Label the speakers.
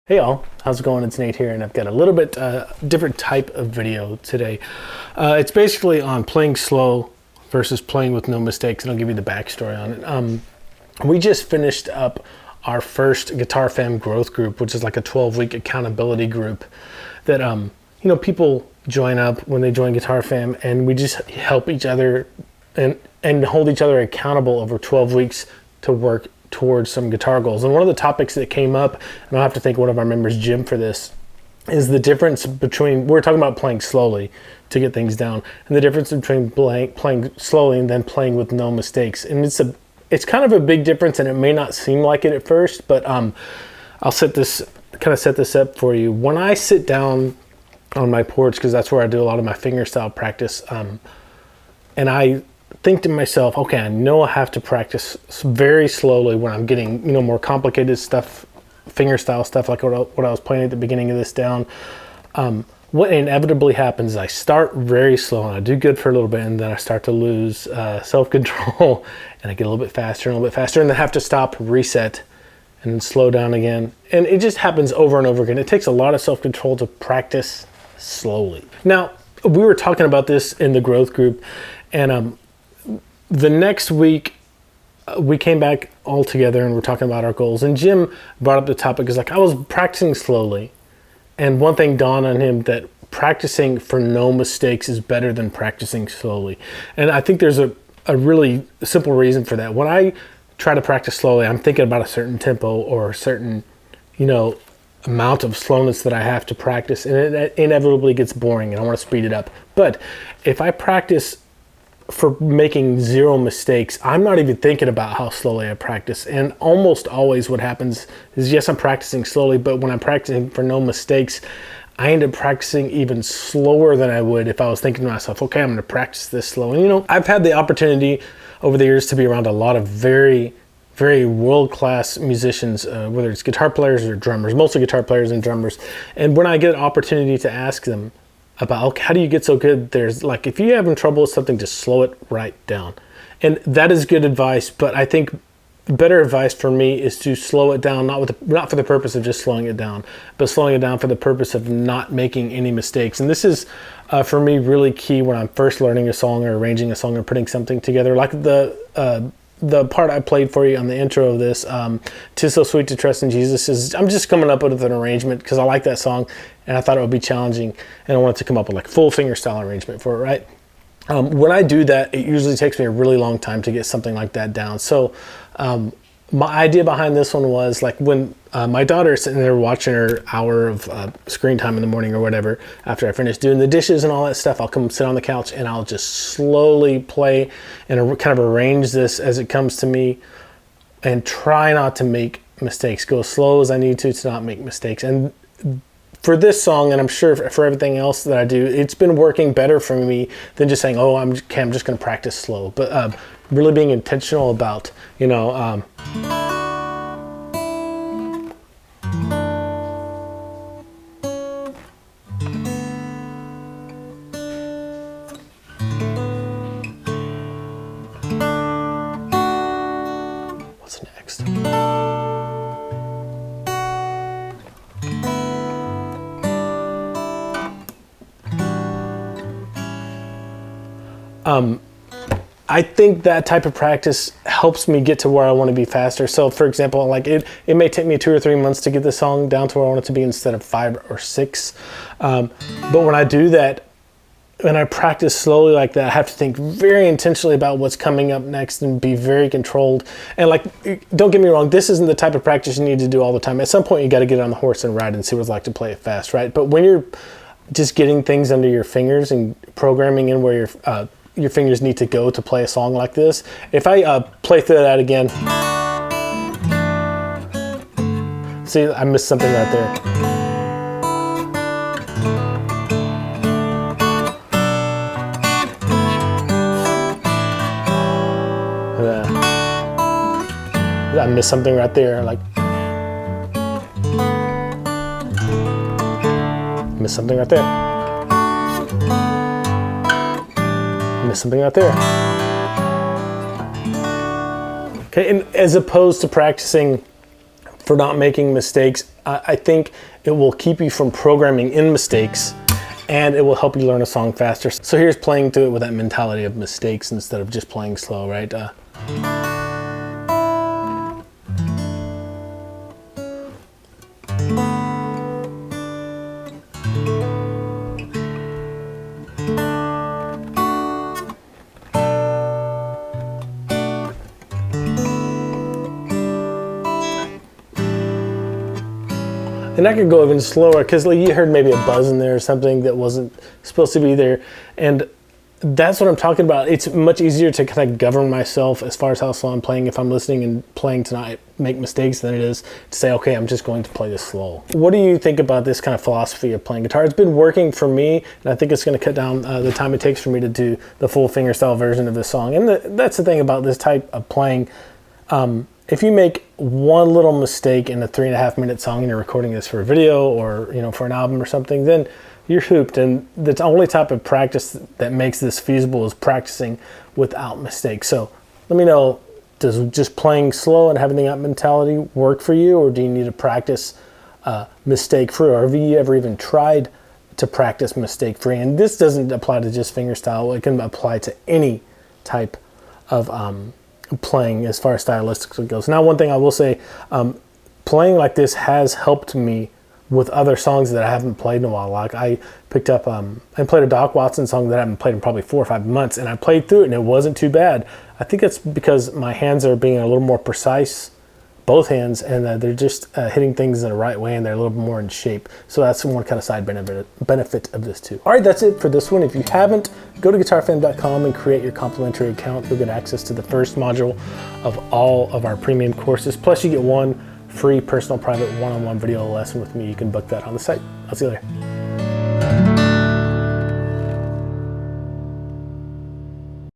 Speaker 1: Hey all, how's it going? It's Nate here, and I've got a little bit different type of video today. It's basically on playing slow versus playing with no mistakes, and I'll give you the backstory on it. We just finished up our first Guitar Fam growth group, which is like a 12-week accountability group that people join up when they join Guitar Fam, and we just help each other and hold each other accountable over 12 weeks to work towards some guitar goals. And one of the topics that came up, and I'll have to thank one of our members, Jim, for this, is the difference between, we're talking about playing slowly to get things down, and the difference between playing slowly and then playing with no mistakes. And it's kind of a big difference, and it may not seem like it at first, but I'll set this up for you. When I sit down on my porch, because that's where I do a lot of my fingerstyle practice, and I think to myself, okay, I know I have to practice very slowly when I'm getting, more complicated stuff, fingerstyle stuff like what I was playing at the beginning of this down. What inevitably happens is I start very slow and I do good for a little bit, and then I start to lose self-control and I get a little bit faster and a little bit faster, and then have to stop, reset, and then slow down again. And it just happens over and over again. It takes a lot of self-control to practice slowly. Now, we were talking about this in the growth group, and the next week, we came back all together and we're talking about our goals. And Jim brought up the topic, is like, I was practicing slowly. And one thing dawned on him, that practicing for no mistakes is better than practicing slowly. And I think there's a really simple reason for that. When I try to practice slowly, I'm thinking about a certain tempo or a certain, amount of slowness that I have to practice. And it inevitably gets boring and I want to speed it up. But if I practice for making zero mistakes, I'm not even thinking about how slowly I practice. And almost always what happens is, yes, I'm practicing slowly, but when I'm practicing for no mistakes, I end up practicing even slower than I would if I was thinking to myself, okay, I'm going to practice this slow. And I've had the opportunity over the years to be around a lot of very, very world-class musicians, whether it's guitar players or drummers, mostly guitar players and drummers. And when I get an opportunity to ask them about, okay, how do you get so good? There's like, if you're having trouble with something, just slow it right down. And that is good advice, but I think better advice for me is to slow it down, not for the purpose of just slowing it down, but slowing it down for the purpose of not making any mistakes. And this is, for me, really key when I'm first learning a song or arranging a song or putting something together. Like the part I played for you on the intro of this, "'Tis So Sweet to Trust in Jesus," I'm just coming up with an arrangement because I like that song and I thought it would be challenging, and I wanted to come up with like full fingerstyle arrangement for it, right? When I do that, it usually takes me a really long time to get something like that down. So my idea behind this one was, like, when my daughter is sitting there watching her hour of screen time in the morning or whatever, after I finish doing the dishes and all that stuff, I'll come sit on the couch and I'll just slowly play and kind of arrange this as it comes to me and try not to make mistakes. Go as slow as I need to not make mistakes. And for this song, and I'm sure for everything else that I do, it's been working better for me than just saying, oh, I'm just going to practice slow. But really being intentional about, what's next? I think that type of practice helps me get to where I want to be faster. So for example, like it may take me 2 or 3 months to get the song down to where I want it to be instead of 5 or 6. But when I do that, when I practice slowly like that, I have to think very intentionally about what's coming up next and be very controlled. And like, don't get me wrong, this isn't the type of practice you need to do all the time. At some point, you got to get on the horse and ride and see what it's like to play it fast, right? But when you're just getting things under your fingers and programming in where your fingers need to go to play a song like this. If I play through that again, see, I missed something right there. I missed something right there, like, missed something right there. Missed something right there. Okay, and as opposed to practicing for not making mistakes. I think it will keep you from programming in mistakes, and it will help you learn a song faster. So here's playing through it with that mentality of mistakes instead of just playing slow, right? And I could go even slower because like, you heard maybe a buzz in there or something that wasn't supposed to be there. And that's what I'm talking about. It's much easier to kind of govern myself as far as how slow I'm playing if I'm listening and playing to not make mistakes than it is to say, okay, I'm just going to play this slow. What do you think about this kind of philosophy of playing guitar? It's been working for me, and I think it's going to cut down the time it takes for me to do the full fingerstyle version of this song. And that's the thing about this type of playing. If you make one little mistake in a 3.5 minute song and you're recording this for a video or for an album or something, then you're hooped. And the only type of practice that makes this feasible is practicing without mistakes. So let me know, does just playing slow and having that mentality work for you, or do you need to practice mistake free, or have you ever even tried to practice mistake free? And this doesn't apply to just fingerstyle; it can apply to any type of playing as far as stylistically goes. Now, one thing I will say, playing like this has helped me with other songs that I haven't played in a while. Like I picked up and played a Doc Watson song that I haven't played in probably 4 or 5 months, and I played through it and it wasn't too bad. I think it's because my hands are being a little more precise, both hands, and they're just hitting things in the right way, and they're a little more in shape. So that's one kind of side benefit of this too. All right, that's it for this one. If you haven't, go to guitarfan.com and create your complimentary account. You'll get access to the first module of all of our premium courses. Plus you get one free personal private one-on-one video lesson with me. You can book that on the site. I'll see you later.